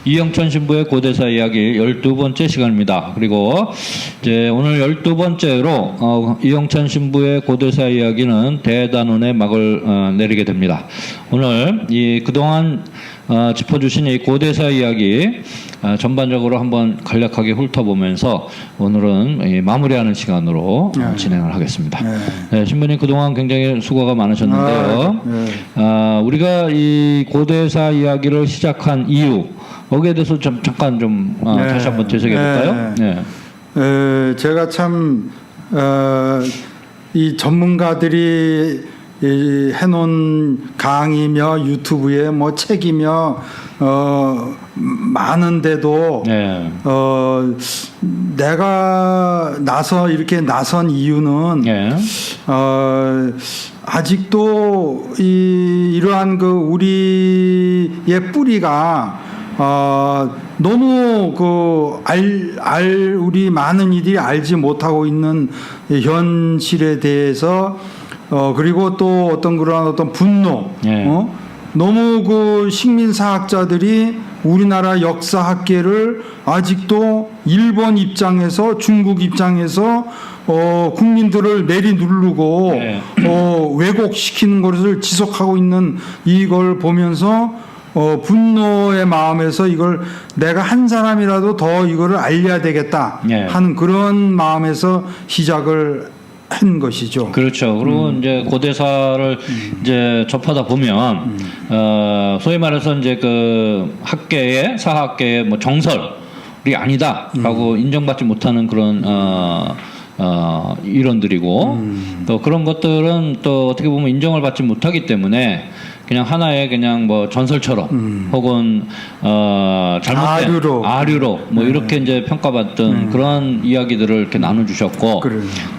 이영천 신부의 고대사 이야기 12번째 시간입니다. 그리고 이제 오늘 12번째로 이영천 신부의 고대사 이야기는 대단원의 막을 내리게 됩니다. 오늘 이 그동안 짚어주신 이 고대사 이야기 전반적으로 한번 간략하게 훑어보면서 오늘은 마무리하는 시간으로 진행을 하겠습니다. 네, 신부님 그동안 굉장히 수고가 많으셨는데요. 우리가 이 고대사 이야기를 시작한 이유 거기에 대해서 잠깐 다시 한번 되새겨볼까요? 제가 참 이 전문가들이 해놓은 강의며 유튜브에 뭐 책이며 많은데도 내가 이렇게 나선 이유는 아직도 이러한 우리의 뿌리가 너무 우리 많은 이들이 알지 못하고 있는 현실에 대해서 그리고 또 어떤 분노, 너무 식민사학자들이 우리나라 역사학계를 아직도 일본 입장에서 중국 입장에서 국민들을 내리누르고 왜곡시키는 것을 지속하고 있는 이걸 보면서 분노의 마음에서 이걸 내가 한 사람이라도 더 이거를 알려야 되겠다 하는 그런 마음에서 시작을 한 것이죠. 그렇죠. 그리고 이제 고대사를 이제 접하다 보면 소위 말해서 이제 학계의 사학계의 뭐 정설이 아니다라고 인정받지 못하는 그런 이론들이고 또 그런 것들은 또 어떻게 보면 인정을 받지 못하기 때문에 그냥 하나의 그냥 뭐 전설처럼 혹은 잘못된 아류로 뭐 이렇게 이제 평가받던 그런 이야기들을 이렇게 나눠주셨고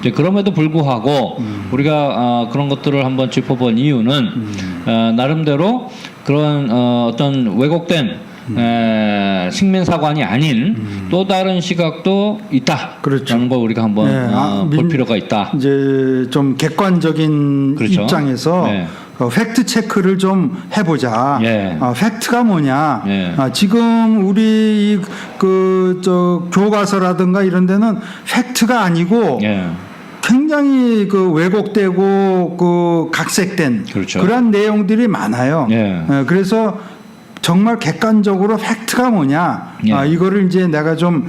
이제 그럼에도 불구하고 우리가 그런 것들을 한번 짚어본 이유는 나름대로 그런 어떤 왜곡된 식민사관이 아닌 또 다른 시각도 있다라는 걸 우리가 한번 볼 필요가 있다. 이제 좀 객관적인 입장에서 팩트 체크를 좀 해보자. 팩트가 뭐냐? 지금 우리 교과서라든가 이런 데는 팩트가 아니고 굉장히 왜곡되고 각색된 그런 내용들이 많아요. 그래서 정말 객관적으로 팩트가 뭐냐 이거를 이제 내가 좀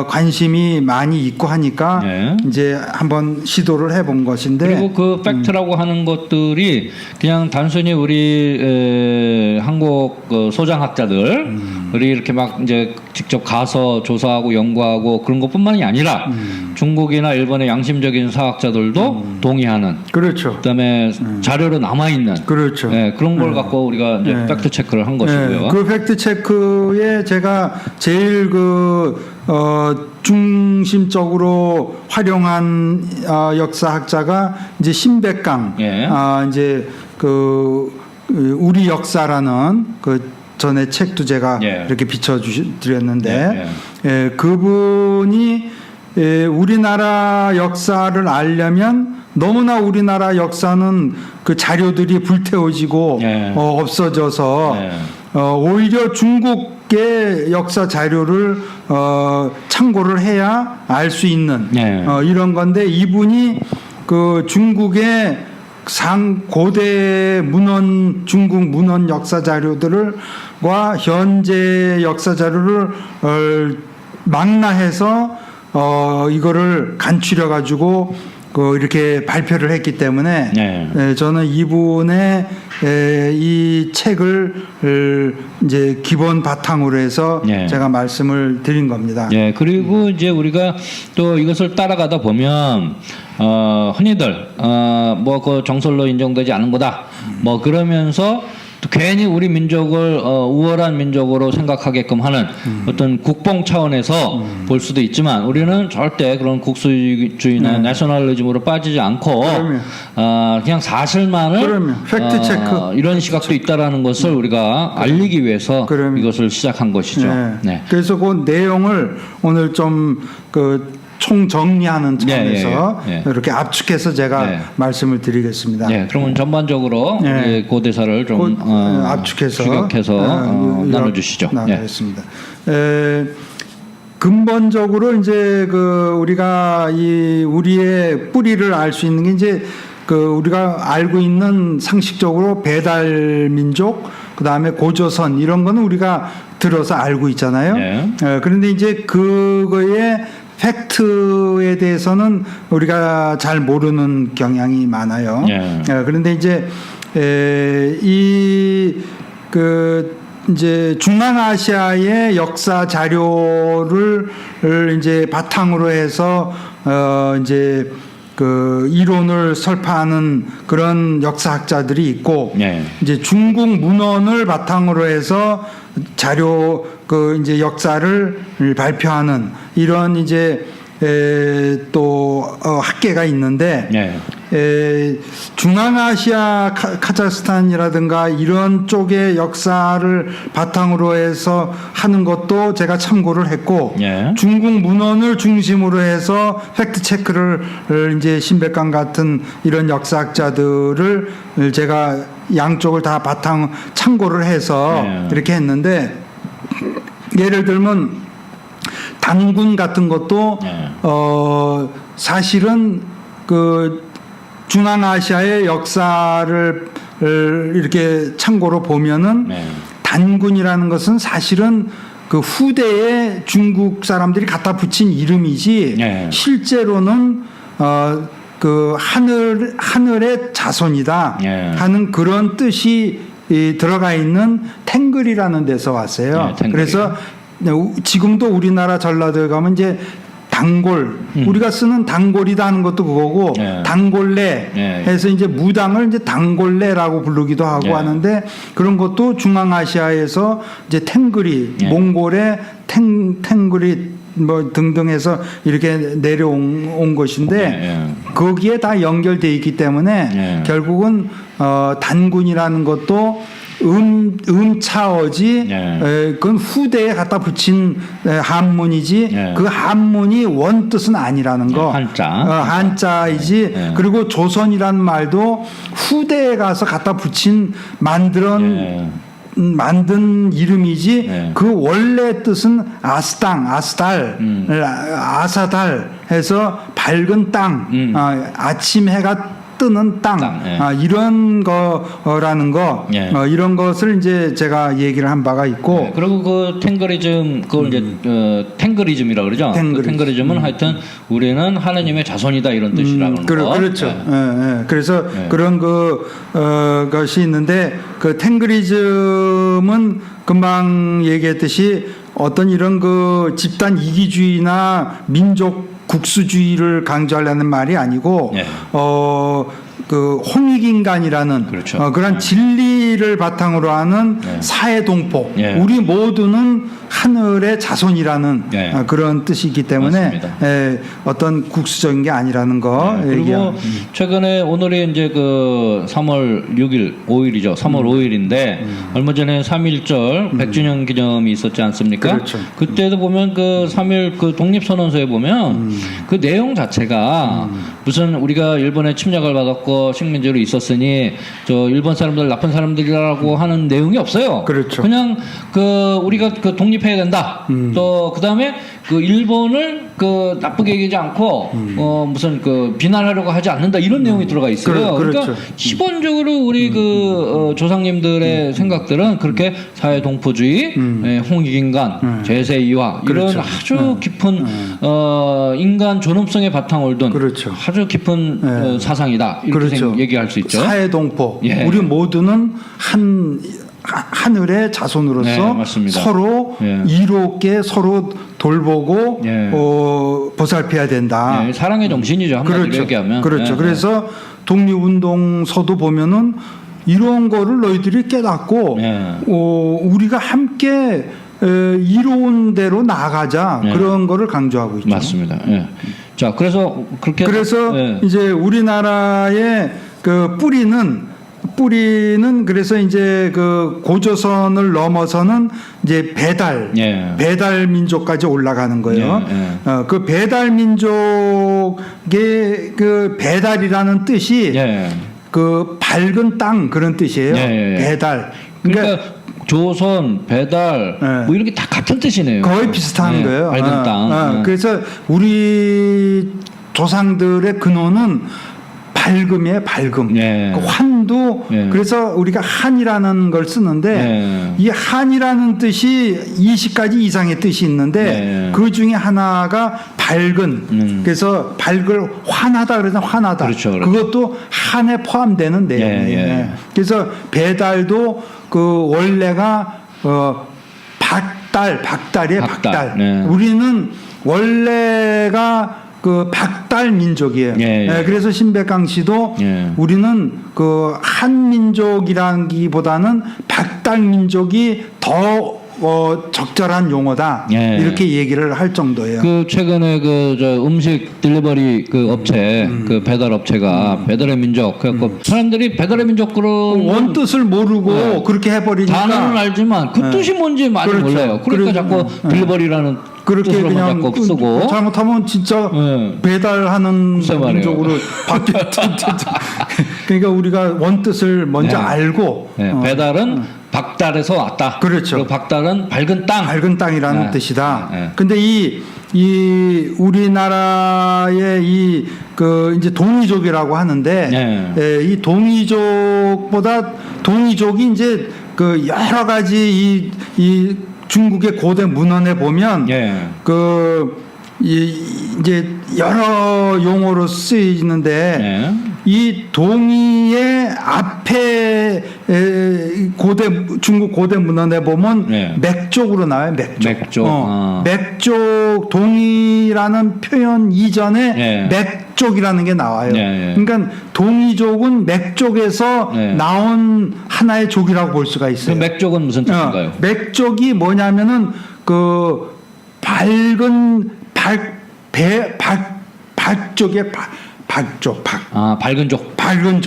관심이 많이 있고 하니까 이제 한번 시도를 해본 것인데 그리고 그 팩트라고 하는 것들이 그냥 단순히 우리 한국 소장학자들이 이렇게 막 이제 직접 가서 조사하고 연구하고 그런 것뿐만이 아니라 중국이나 일본의 양심적인 사학자들도 동의하는 그다음에 자료로 남아 있는 그런 걸 갖고 우리가 이제 팩트 체크를 한 것이고요. 그 팩트 체크에 제가 제일 중심적으로 활용한 역사학자가 이제 신백강 이제 우리 역사라는 전에 책도 제가 이렇게 비춰드렸는데 그분이 우리나라 역사를 알려면 너무나 우리나라 역사는 그 자료들이 불태워지고 없어져서 오히려 중국의 역사 자료를 참고를 해야 알 수 있는 이런 건데 이분이 중국의 고대 중국 문헌 역사 자료들과 현재 역사 자료를 망라해서 이거를 간추려 가지고 이렇게 발표를 했기 때문에 저는 이분의 이 책을 이제 기본 바탕으로 해서 제가 말씀을 드린 겁니다. 그리고 이제 우리가 또 이것을 따라가다 보면 흔히들 뭐 정설로 인정되지 않은 거다 뭐 그러면서 또 괜히 우리 민족을 우월한 민족으로 생각하게끔 하는 어떤 국뽕 차원에서 볼 수도 있지만 우리는 절대 그런 국수주의나 내셔널리즘으로 빠지지 않고 그냥 사실만을 팩트 체크 이런 시각도 있다라는 것을 우리가 알리기 위해서 이것을 시작한 것이죠. 그래서 그 내용을 오늘 좀 총정리하는 차원에서 예. 이렇게 압축해서 제가 말씀을 드리겠습니다. 네, 그러면 전반적으로 우리 고대사를 좀 압축해서 추격해서 나눠주시죠. 나누겠습니다. 근본적으로 이제 우리가 우리의 뿌리를 알 수 있는 게 이제 우리가 알고 있는 상식적으로 배달 민족, 그 다음에 고조선 이런 거는 우리가 들어서 알고 있잖아요. 그런데 이제 그거의 팩트에 대해서는 우리가 잘 모르는 경향이 많아요. 그런데 이제 이제 중앙아시아의 역사 자료를 이제 바탕으로 해서 이제 이론을 설파하는 그런 역사학자들이 있고, 이제 중국 문헌을 바탕으로 해서 자료 이제 역사를 발표하는 이런 이제 또 학계가 있는데, 중앙아시아 카자흐스탄이라든가 이런 쪽의 역사를 바탕으로 해서 하는 것도 제가 참고를 했고, 중국 문헌을 중심으로 해서 팩트 체크를 이제 신백강 같은 이런 역사학자들을 제가 양쪽을 다 바탕 참고를 해서 이렇게 했는데, 예를 들면 단군 같은 것도 사실은 중앙아시아의 역사를 이렇게 참고로 보면은 단군이라는 것은 사실은 후대에 중국 사람들이 갖다 붙인 이름이지 실제로는 하늘의 자손이다 하는 그런 뜻이 들어가 있는 탱글이라는 데서 왔어요. 그래서 지금도 우리나라 전라도에 가면 이제 단골, 우리가 쓰는 단골이다 하는 것도 그거고, 단골레 해서 이제 무당을 이제 단골레라고 부르기도 하고 하는데, 그런 것도 중앙아시아에서 이제 탱그리, 몽골의 탱그리 뭐 등등 해서 이렇게 내려온 것인데, 거기에 다 연결되어 있기 때문에 결국은 단군이라는 것도 음차어지, 그건 후대에 갖다 붙인 한문이지, 그 한문이 원 뜻은 아니라는 거. 한자이지. 그리고 조선이라는 말도 후대에 가서 갖다 붙인 만든 이름이지, 그 원래 뜻은 아스달, 아사달 해서 밝은 땅, 아침 해가 뜨는 땅, 이런 거라는 거, 이런 것을 이제 제가 얘기를 한 바가 있고, 그리고 그 탱거리즘, 그걸 이제 탱거리즘이라고 그러죠. 탱거리즘은 하여튼 우리는 하나님의 자손이다 이런 뜻이라는 거. 그렇죠. 그래서 그런 것이 있는데, 그 탱거리즘은 금방 얘기했듯이 어떤 이런 집단 이기주의나 민족 국수주의를 강조하려는 말이 아니고, 홍익인간이라는 그런 진리를 바탕으로 하는 사회동포, 우리 모두는 하늘의 자손이라는 그런 뜻이기 때문에 어떤 국수적인 게 아니라는 거. 그리고 최근에 오늘이 이제 3월 6일, 5일이죠. 3월 5일인데 얼마 전에 3.1절 100주년 기념이 있었지 않습니까? 그때도 보면 3.1 독립선언서에 보면 그 내용 자체가 무슨 우리가 일본의 침략을 받았고 식민지로 있었으니 일본 사람들 나쁜 사람들이라고 하는 내용이 없어요. 그냥 우리가 독립해야 된다. 또 그다음에 일본을 나쁘게 얘기하지 않고 무슨 비난하려고 하지 않는다 이런 내용이 들어가 있어요. 그러니까 기본적으로 우리 조상님들의 생각들은 그렇게 사회 동포주의, 홍익인간, 제세이화 이런 아주 깊은 인간 존엄성의 바탕을 둔 아주 깊은 사상이다 이렇게 얘기할 수 있죠. 사회 동포, 우리 모두는 하늘의 자손으로서 서로 이롭게 서로 돌보고 보살펴야 된다. 사랑의 정신이죠. 한마디로 얘기하면. 그래서 독립운동서도 보면은 이런 거를 너희들이 깨닫고 우리가 함께 이로운 대로 나아가자 그런 거를 강조하고 있죠. 맞습니다. 자, 그래서 그렇게 이제 우리나라의 뿌리는 뿌리는 그래서 이제 그 고조선을 넘어서는 이제 배달 민족까지 올라가는 거예요. 그 배달 민족의 그 배달이라는 뜻이 그 밝은 땅 그런 뜻이에요. 배달. 그러니까 조선, 배달, 뭐 이런 게 다 같은 뜻이네요. 거의 비슷한 거예요. 밝은 땅. 그래서 우리 조상들의 근원은 밝음이에요, 밝음. 그 환도, 그래서 우리가 한이라는 걸 쓰는데, 이 한이라는 뜻이 20가지 이상의 뜻이 있는데, 그 중에 하나가 밝은, 그래서 밝을 환하다, 그래서 환하다. 그렇죠. 그것도 한에 포함되는 내용이에요. 그래서 배달도 그 원래가, 박달이에요, 박달. 우리는 원래가 그 박달 민족이에요. 그래서 신백강 씨도 우리는 그 한민족이라기보다는 박달 민족이 더 적절한 용어다 이렇게 얘기를 할 정도예요. 그 최근에 그 저 음식 딜리버리 그 업체 그 배달 업체가 배달의 민족 그래갖고 사람들이 배달의 민족 그런 원 뜻을 모르고 그렇게 해버리니까 단어는 알지만 그 뜻이 뭔지 많이 몰라요. 그러니까 자꾸 딜리버리라는 그렇게 그냥 자꾸 쓰고 잘못하면 진짜 배달하는 민족으로 바뀌었죠. 그러니까 우리가 원 뜻을 먼저 알고 배달은 박달에서 왔다. 그렇죠. 그리고 박달은 밝은 땅. 밝은 땅이라는 뜻이다. 근데 이 우리나라의 그 이제 동이족이라고 하는데 이 동이족보다 동이족이 이제 그 여러 가지 이 중국의 고대 문헌에 보면 이제 여러 용어로 쓰이는데 이 동이의 앞에 중국 고대 문헌에 보면 맥족으로 나와요. 맥족 동이라는 표현 이전에 맥족이라는 게 나와요. 그러니까 동이족은 맥족에서 나온 하나의 족이라고 볼 수가 있어요. 맥족은 무슨 뜻인가요? 맥족이 뭐냐면은 그 밝은 박족의 박족. 밝은 족. 밝은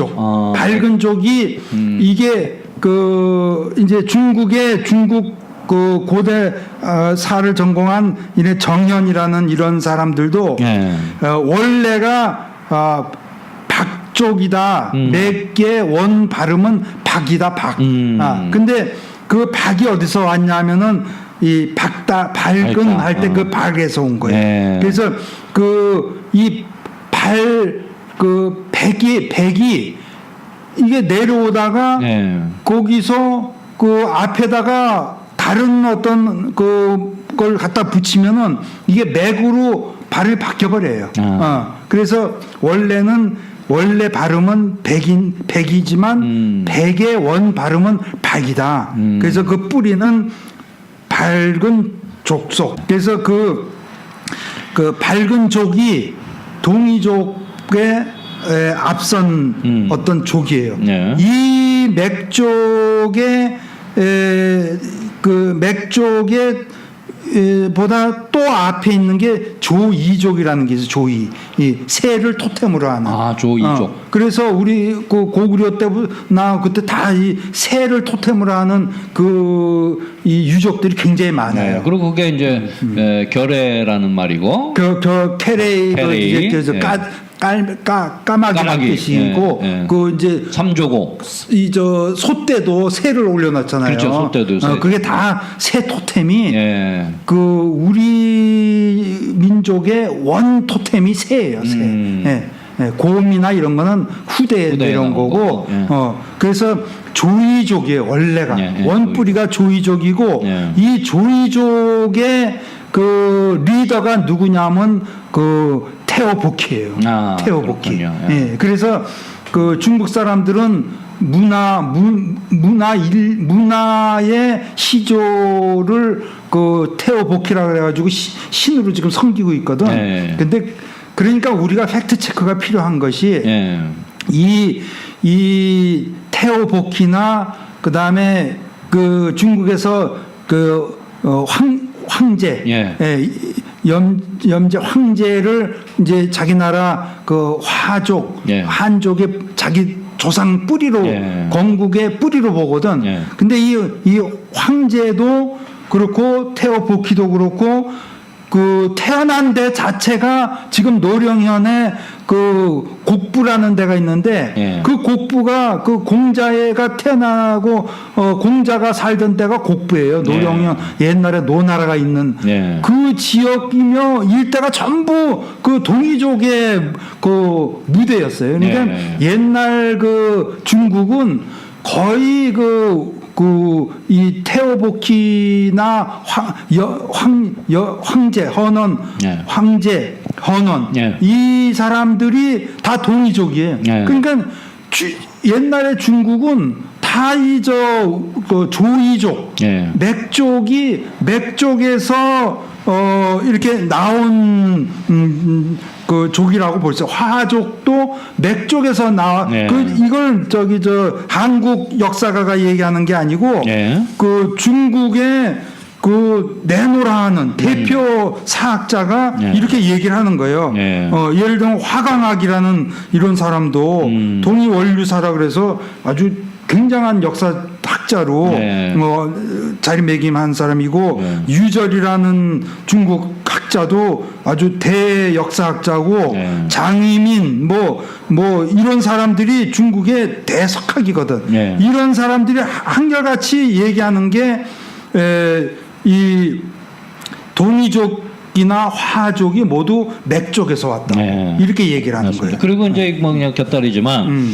족이 이게 그 이제 중국 그 고대 사를 전공한 이래 정현이라는 이런 사람들도 원래가 박족이다. 맥의 원 발음은 박이다. 박. 근데 그 박이 어디서 왔냐면은 이 밝은 할 때 그 박에서 온 거예요. 그래서 백이 이게 내려오다가 거기서 그 앞에다가 다른 어떤 그걸 갖다 붙이면은 이게 맥으로 발음이 바뀌어 버려요. 그래서 원래 발음은 백이지만 백의 원 발음은 박이다. 그래서 그 뿌리는 밝은 족속. 그래서 그 밝은 족이 동이족의 앞선 어떤 족이에요. 이 맥족의 그 맥족의 보다 또 앞에 있는 게 조이족이라는 게 있어요. 조이. 이 새를 토템으로 하는. 조이족. 그래서 우리 그 고구려 때나 그때 다 이 새를 토템으로 하는 이 유족들이 굉장히 많아요. 그리고 그게 이제 결애라는 말이고. 캐레이도 이제 까마귀라는 뜻이고 그 이제 삼조고 소떼도 새를 올려놨잖아요. 그렇죠. 소떼도 새. 그게 다 새 토템이 그 우리 민족의 원 토템이 새예요. 새. 곰이나 이런 거는 후대에 이런 거고. 그래서 조이족이에요. 원래가 원뿌리가 조이족이고 이 조이족의 그 리더가 누구냐면 그 태오복희예요. 태오복희. 그래서 그 중국 사람들은 문화의 시조를 그 태오복희라고 그래가지고 신으로 지금 섬기고 있거든. 근데 그러니까 우리가 팩트 체크가 필요한 것이 이 태오복희나 그 다음에 그 중국에서 그 황제 염제 황제를 이제 자기 나라 그 화족 한족의 자기 조상 뿌리로 예. 건국의 뿌리로 보거든. 예. 근데 이 황제도 그렇고 태어보키도 그렇고 그 태어난 데 자체가 지금 노령현에 그 곡부라는 데가 있는데 예. 그 곡부가 그 공자가 태어나고 공자가 살던 데가 곡부예요. 노령현 옛날에 노나라가 있는 예. 그 지역이며 일대가 전부 그 동이족의 그 무대였어요. 그러니까 예. 옛날 그 중국은 거의 이 태오보키나 황제, 헌원, 예. 황제, 헌원 예. 이 사람들이 다 동이족이에요. 예. 그러니까 옛날에 중국은 다 그 조이족, 예. 맥족에서 이렇게 나온 그 족이라고 볼 수 있어요. 화족도 맥족에서 나와. 예. 이걸 한국 역사가가 얘기하는 게 아니고 예. 그 중국의 그 내노라 하는 대표 사학자가 예. 이렇게 얘기를 하는 거예요. 예. 예를 들면 화강학이라는 이런 사람도 동이원류사라 그래서 아주 굉장한 역사학자로 예. 자리매김한 사람이고 예. 유절이라는 중국 학자도 아주 대역사학자고 예. 장이민 뭐 이런 사람들이 중국의 대석학이거든. 예. 이런 사람들이 한결같이 얘기하는 게 이 동이족이나 화족이 모두 맥족에서 왔다. 네. 이렇게 얘기를 하는 맞습니다. 거예요. 그리고 이제 뭐 그냥 곁다리지만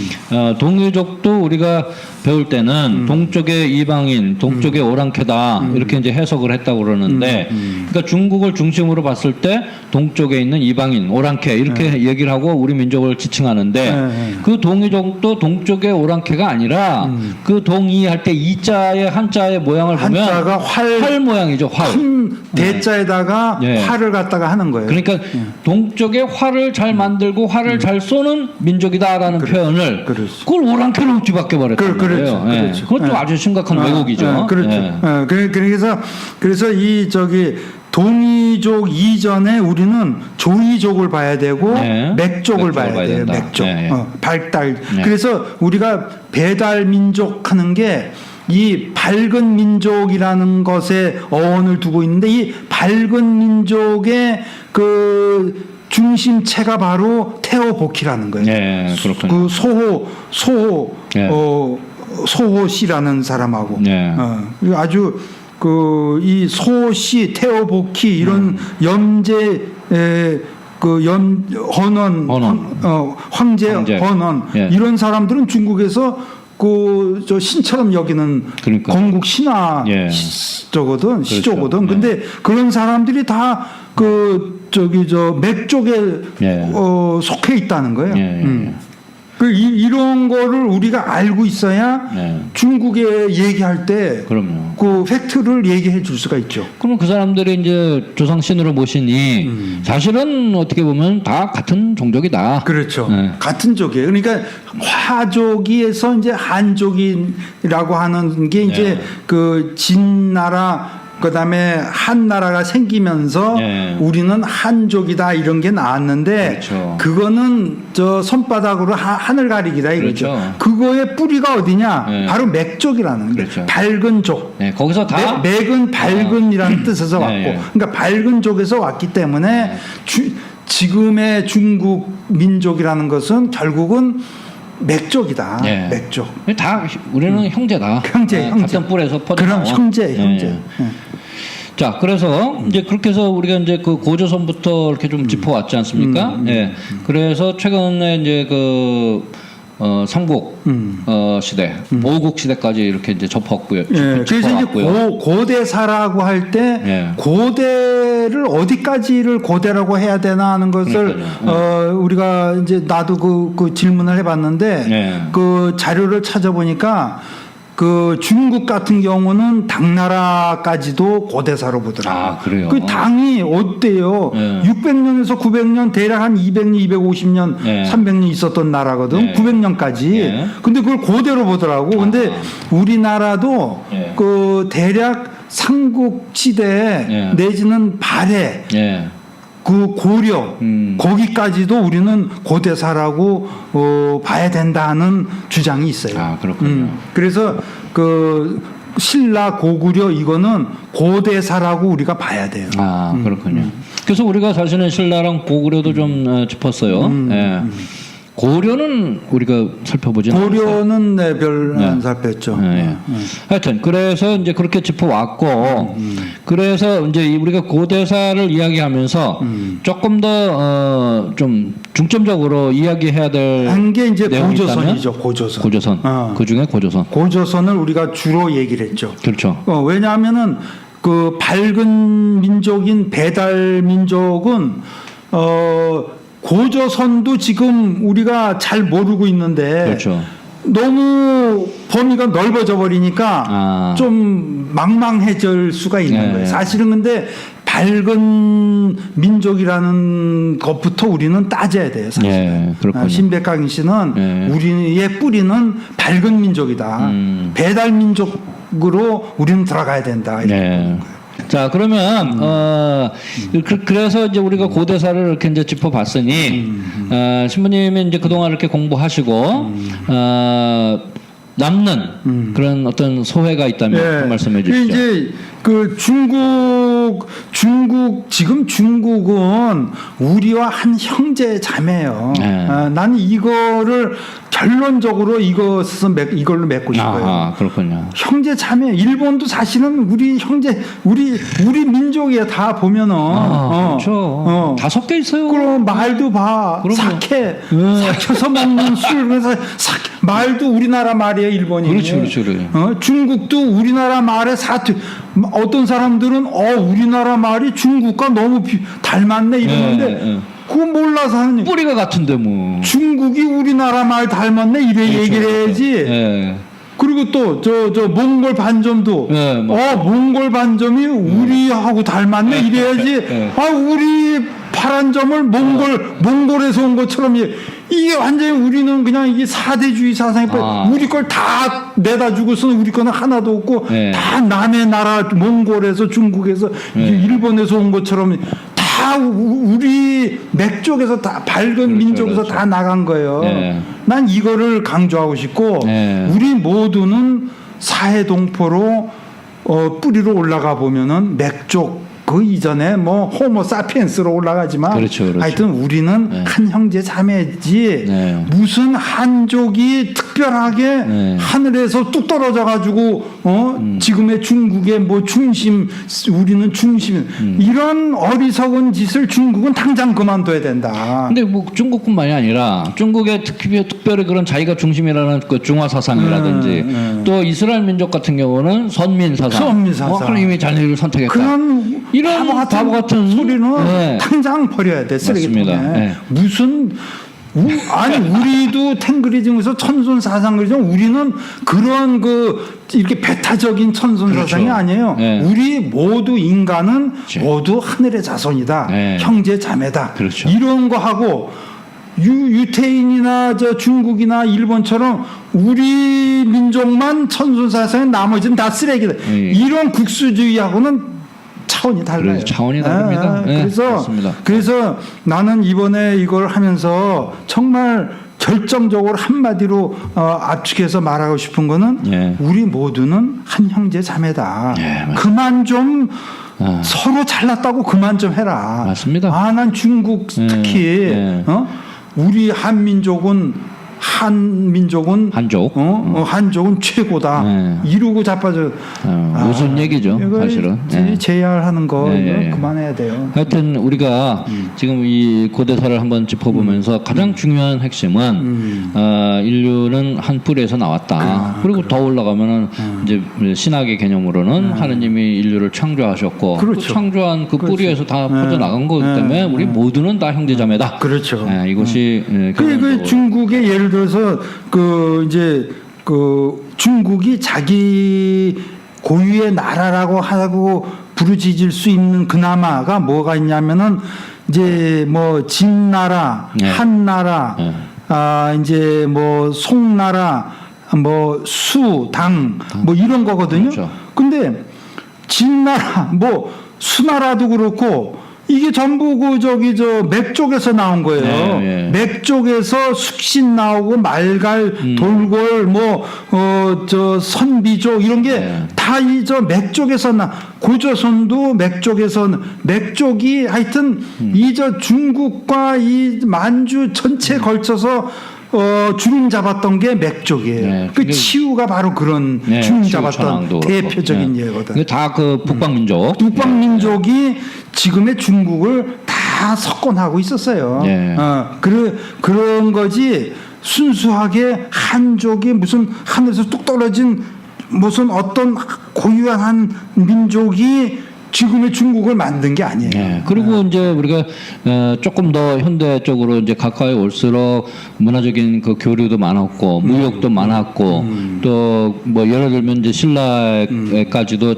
동이족도 우리가 배울 때는 동쪽의 이방인, 동쪽의 오랑캐다 이렇게 이제 해석을 했다고 그러는데, 그러니까 중국을 중심으로 봤을 때 동쪽에 있는 이방인, 오랑캐 이렇게 얘기를 하고 우리 민족을 지칭하는데 그 동이족도 동쪽의 오랑캐가 아니라 그 동이할 때 이자의 한자의 모양을 보면 한자가 활 모양이죠. 활. 큰 대자에다가 네. 활을 갖다가 하는 거예요. 그러니까 동쪽에 활을 잘 만들고 활을 잘 쏘는 민족이다라는 표현을 그걸 오랑캐로 뒤바뀌어 버렸단 말이에요. 그렇죠. 예. 그렇죠. 그것도 아주 심각한 왜곡이죠. 그렇죠. 예. 그래서 이 동이족 이전에 우리는 조이족을 봐야 되고 네. 맥족을 봐야 돼요. 된다. 맥족. 네. 발달. 네. 그래서 우리가 배달 민족 하는 게 이 밝은 민족이라는 것에 어원을 두고 있는데 이 밝은 민족의 그 중심체가 바로 태오보키라는 거예요. 네, 그렇군요. 그 소호 네. 소호 씨라는 사람하고 네. 아주 이 소호 씨, 태오보키 이런 염제 헌원, 황제 헌원 예. 이런 사람들은 중국에서 저 신처럼 여기는 그러니까. 건국 신화 예. 저거든 시조거든. 그렇죠. 근데 그런 사람들이 다 맥쪽에 속해 있다는 거예요. 예. 이런 거를 우리가 알고 있어야 중국에 얘기할 때 그럼요. 그 팩트를 얘기해 줄 수가 있죠. 그럼 그 사람들이 이제 조상신으로 모시니 사실은 어떻게 보면 다 같은 종족이다. 그렇죠. 네. 같은 쪽이에요. 그러니까 화족에서 이제 한족이라고 하는 게 이제 그 진나라 그다음에 한나라가 생기면서 우리는 한족이다 이런 게 나왔는데 그렇죠. 그거는 손바닥으로 하늘 가리기다 이거죠. 그렇죠. 그거의 뿌리가 어디냐? 바로 맥족이라는 거예요. 그렇죠. 밝은 족. 거기서 다 맥은 밝은이라는 뜻에서 왔고, 그러니까 밝은 족에서 왔기 때문에 지금의 중국 민족이라는 것은 결국은 맥족이다. 맥족. 다 우리는 형제다. 형제. 같은 뿔에서 퍼져 나와. 그럼 형제. 자, 그래서 이제 그렇게 해서 우리가 이제 그 고조선부터 이렇게 좀 짚어왔지 않습니까? 그래서 최근에 이제 삼국 시대, 모국 시대까지 이렇게 이제 접었고요. 그래서 이제 고대사라고 할 때 고대를 어디까지를 고대라고 해야 되나 하는 것을 우리가 이제 나도 그 질문을 해봤는데 그 자료를 찾아보니까 그 중국 같은 경우는 당나라까지도 고대사로 보더라고요. 아, 그래요? 그 당이 어때요? 600년에서 900년 대략 한 200년, 250년, 300년 있었던 나라거든. 900년까지. 근데 그걸 고대로 보더라고. 근데 우리나라도 그 대략 삼국시대 내지는 발해 그 고려 거기까지도 우리는 고대사라고 봐야 된다는 주장이 있어요. 아, 그렇군요. 그래서 그 신라 고구려 이거는 고대사라고 우리가 봐야 돼요. 아, 그렇군요. 그래서 우리가 사실은 신라랑 고구려도 좀 짚었어요. 예. 고려는 우리가 살펴보진 않았어요. 고려는 네, 별 안 살폈죠. 예. 하여튼 그래서 이제 그렇게 짚어왔고 그래서 이제 우리가 고대사를 이야기하면서 조금 더 좀 중점적으로 이야기해야 될 한 게 이제 내용이 고조선이죠. 있다면? 고조선. 고조선. 그 중에 고조선. 고조선을 우리가 주로 얘기를 했죠. 그렇죠. 왜냐하면은 그 밝은 민족인 배달 민족은 고조선도 지금 우리가 잘 모르고 있는데 그렇죠. 너무 범위가 넓어져 버리니까 좀 망망해질 수가 있는 거예요. 사실은 근데 밝은 민족이라는 것부터 우리는 따져야 돼요. 사실. 신백강인 씨는 우리의 뿌리는 밝은 민족이다. 배달 민족으로 우리는 들어가야 된다. 자, 그러면 그래서 이제 우리가 고대사를 이렇게 이제 짚어봤으니 신부님이 이제 그동안 이렇게 공부하시고 남는 그런 어떤 소회가 있다면 그 말씀해 주시죠. 이제 그 중국 지금 중국은 우리와 한 형제 자매예요. 나는 이거를 결론적으로 이걸로 맺고 싶어요. 아, 그렇군요. 형제 자매. 일본도 사실은 우리 형제 우리 민족이야. 다 보면은. 그렇죠. 다 섞여 있어요. 그럼 말도 봐. 삭혀서 먹는 술. 그래서 말도 우리나라 말이에요. 일본이. 그렇죠. 중국도 우리나라 말에 사투. 어떤 사람들은 우리나라 말이 중국과 너무 닮았네 이러는데 그거 몰라서 하는 뿌리가 같은데 뭐 중국이 우리나라 말 닮았네 이래 얘기를 해야지. 그리고 또 저 몽골 반점도 몽골 반점이 우리하고 닮았네 이래야지. 우리 파란 점을 몽골에서 온 것처럼 이게 완전히 우리는 그냥 이게 사대주의 사상이 우리 걸 다 내다 주고서는 우리 거는 하나도 없고 다 남의 나라 몽골에서 중국에서 일본에서 온 것처럼 다 우리 맥쪽에서 다 밝은 민족에서 다 나간 거예요. 난 이거를 강조하고 싶고 우리 모두는 사해동포로 뿌리로 올라가 보면은 맥쪽 그 이전에 뭐 호모 사피엔스로 올라가지만 하여튼 우리는 한 형제 자매지 무슨 한족이 특별하게 하늘에서 뚝 떨어져 가지고 지금의 중국의 뭐 중심 우리는 중심 이런 어리석은 짓을 중국은 당장 그만둬야 된다. 근데 뭐 중국뿐만이 아니라 중국의 특별히 그런 자기가 중심이라는 그 중화 사상이라든지 또 이스라엘 민족 같은 경우는 선민 사상. 하나님이 자녀를 선택했다. 이런 바보 같은 소리는 당장 버려야 돼. 쓰레기통에. 무슨 우리도 탱그리즘에서 천손 사상 그러죠. 우리는 그런 이렇게 배타적인 천손 사상이 아니에요. 우리 모두 인간은 모두 하늘의 자손이다. 형제 자매다. 이런 거 하고 유태인이나 중국이나 일본처럼 우리 민족만 천손 사상에 나머지는 다 쓰레기다. 이런 국수주의하고는 차원이 달라요. 차원이 다릅니다. 그래서 나는 이번에 이걸 하면서 정말 결정적으로 한마디로 압축해서 말하고 싶은 거는 우리 모두는 한 형제 자매다. 그만 좀 서로 잘났다고 그만 좀 해라. 맞습니다. 난 중국 특히 우리 한민족은 한족은 최고다. 이루고 자빠져. 무슨 얘기죠, 사실은. 제야하는 거 그만해야 돼요. 하여튼 우리가 지금 이 고대사를 한번 짚어보면서 가장 중요한 핵심은 인류는 한 뿌리에서 나왔다. 그리고 더 올라가면은 이제 신학의 개념으로는 하느님이 인류를 창조하셨고 그 창조한 그 뿌리에서 다 퍼져 나간 거기 때문에 우리 모두는 다 형제자매다. 이것이 그 중국의 예를 들어서 중국이 자기 고유의 나라라고 하고 부르짖을 수 있는 그나마가 뭐가 있냐면은 이제 뭐 진나라, 한나라, 이제 뭐 송나라, 뭐 수당 뭐 이런 거거든요. 근데 진나라 뭐 수나라도 그렇고 이게 전부 맥 쪽에서 나온 거예요. 네, 네. 맥 쪽에서 숙신 나오고 말갈, 돌골, 선비족 이런 게 다 이 맥 쪽에서 고조선도 맥 쪽에서 맥 쪽이 하여튼 이 중국과 이 만주 전체에 걸쳐서 주름 잡았던 게 맥 쪽이에요. 네, 그 치우가 바로 그런 주름 잡았던 대표적인 예거든. 다 그 북방민족. 북방민족이 지금의 중국을 다 석권하고 있었어요. 그런 거지 순수하게 한족이 무슨 하늘에서 뚝 떨어진 무슨 어떤 고유한 한 민족이 지금의 중국을 만든 게 아니에요. 그리고 이제 우리가 조금 더 현대 쪽으로 이제 가까이 올수록 문화적인 그 교류도 많았고 무역도 많았고 또 뭐 예를 들면 이제 신라에까지도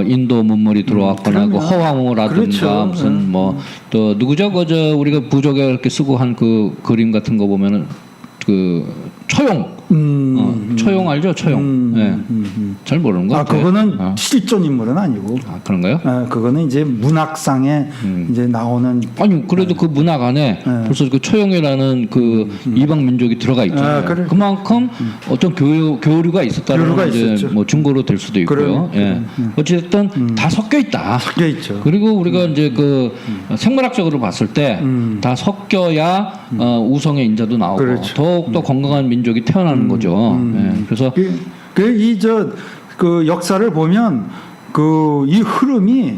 인도 문물이 들어왔거나 그 허황우라든가 그렇죠. 무슨 뭐 또 누구죠? 우리가 부족에 이렇게 쓰고 한 그 그림 같은 거 보면은 그 처용. 처용 알죠? 처용. 잘 모르는 거 같아요. 그거는 실존 인물은 아니고. 그런가요? 그거는 이제 문학상에 이제 나오는. 아니 그래도 그 문학 안에 벌써 그 처용이라는 그 이방 민족이 들어가 있잖아요. 그래. 그만큼 어떤 교류가 있었다는 이제 뭐 증거로 될 수도 있고요. 어쨌든 다 섞여 있다. 섞여 있죠. 그리고 우리가 이제 그 생물학적으로 봤을 때 다 섞여야 우성의 인자도 나오고 그렇죠. 더욱 더 건강한 민족이 태어나는 거죠. 그래서 그 역사를 보면 이 흐름이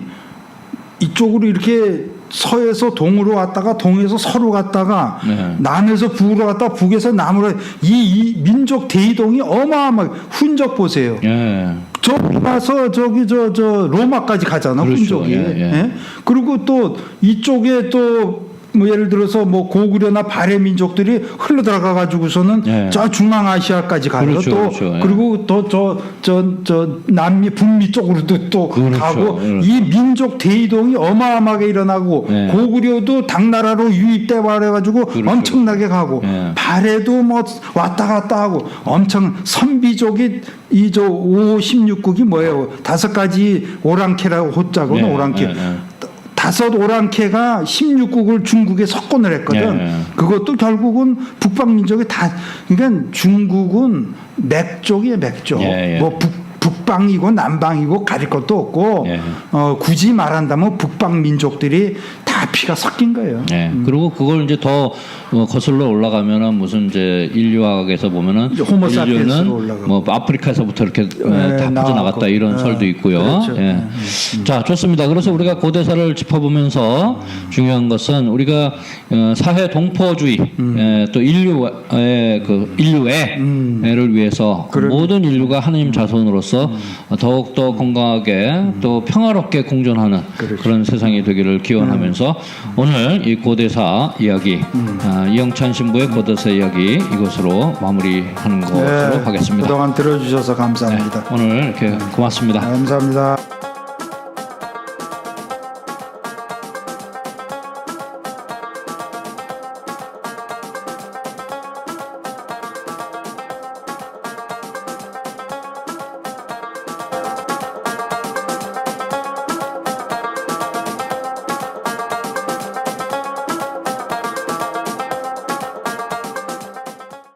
이쪽으로 이렇게 서에서 동으로 왔다가 동에서 서로 갔다가 남에서 북으로 갔다가 북에서 남으로 이 민족 대이동이 어마어마하게 흔적 보세요. 저기 가서 로마까지 가잖아. 그렇죠. 흔적이. 그리고 또 이쪽에 또 뭐 예를 들어서 뭐 고구려나 발해 민족들이 흘러 들어가 가지고서는 저 중앙아시아까지 가요. 그렇죠, 그리고 또 저 남미 북미 쪽으로도 또 가고 이 민족 대이동이 어마어마하게 일어나고 고구려도 당나라로 유입돼 버려 가지고 엄청나게 가고 발해도 뭐 왔다 갔다 하고 엄청 선비족이 이 5, 16국이 뭐예요? 5가지 오랑캐라고 호자고는 오랑캐. 5 오랑캐가 16국을 중국에 석권을 했거든. 그것도 결국은 북방민족이 다. 그러니까 중국은 맥족이에요, 맥족. 뭐 북방이고 남방이고 가릴 것도 없고 굳이 말한다면 북방 민족들이 다 피가 섞인 거예요. 그리고 그걸 이제 더 거슬러 올라가면은 무슨 이제 인류학에서 보면은 인류는 뭐 아프리카에서부터 이렇게 다 퍼져나갔다 이런 설도 있고요. 그렇죠. 자, 좋습니다. 그래서 우리가 고대사를 짚어보면서 중요한 것은 우리가 사회 동포주의 또 인류의 인류애를 위해서 모든 인류가 하나님 자손으로서 더욱더 건강하게 또 평화롭게 공존하는 그런 세상이 되기를 기원하면서 오늘 이 고대사 이야기 이영찬 신부의 고대사 이야기 이것으로 마무리하는 것으로 하겠습니다. 그동안 들어주셔서 감사합니다. 오늘 이렇게 고맙습니다. 감사합니다.